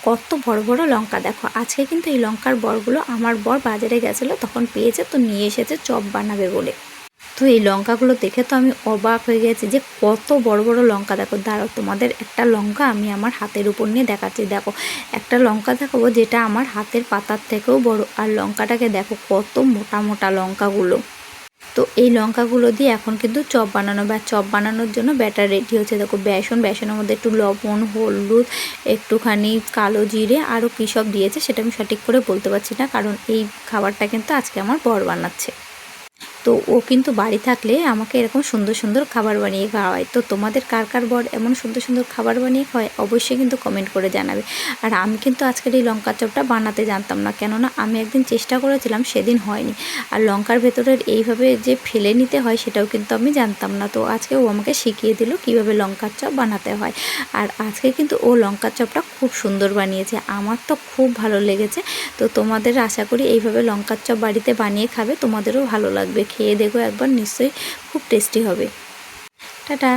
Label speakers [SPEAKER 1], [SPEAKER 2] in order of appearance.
[SPEAKER 1] কত বড় বড় লঙ্কা দেখো। আজকে কিন্তু এই লঙ্কার বড়গুলো আমার বর বাজারে গেছিলো, তখন পেয়েছে, তো নিয়ে এসেছে চপ বানাবে বলে। তো এই লঙ্কাগুলো দেখে তো আমি অবাক হয়ে গেছি যে কত বড় বড় লঙ্কা। দেখো, দাঁড়াও, তোমাদের একটা লঙ্কা আমি আমার হাতের উপর নিয়ে দেখাচ্ছি। দেখো, একটা লঙ্কা দেখাবো যেটা আমার হাতের পাতার থেকেও বড়, আর লঙ্কাটাকে দেখো কত মোটা মোটা লঙ্কাগুলো। তো এই লঙ্কাগুলো দিয়ে এখন কিন্তু চপ বানানো, বা চপ বানানোর জন্য ব্যাটার রেডি হচ্ছে। দেখো, বেসনের মধ্যে একটু লবণ, হলুদ, একটুখানি কালো জিরে, আরও কী সব দিয়েছে সেটা আমি সঠিক করে বলতে পারছি না, কারণ এই খাবারটা কিন্তু আজকে আমার বর বানাচ্ছে। তো ও কিন্তু বাড়ি থাকলে আমাকে এরকম সুন্দর সুন্দর খাবার বানিয়ে খাওয়ায়। তো তোমাদের কার কার বর এমন সুন্দর সুন্দর খাবার বানিয়ে খাওয়ায় অবশ্যই কিন্তু কমেন্ট করে জানাবে। আর আমি কিন্তু আজকের এই লঙ্কার চপটা বানাতে জানতাম না, কেননা আমি একদিন চেষ্টা করেছিলাম, সেদিন হয়নি। আর লঙ্কার ভেতরের এইভাবে যে ফেলে নিতে হয় সেটাও কিন্তু আমি জানতাম না। তো আজকে ও আমাকে শিখিয়ে দিল কীভাবে লঙ্কার চপ বানাতে হয়। আর আজকে কিন্তু ও লঙ্কার চপটা খুব সুন্দর বানিয়েছে, আমার তো খুব ভালো লেগেছে। তো তোমাদের আশা করি এইভাবে লঙ্কার চপ বাড়িতে বানিয়ে খাবে, তোমাদেরও ভালো লাগবে। খেয়ে দেখো একবার, নিশ্চয়ই খুব টেস্টি হবে। টাটা।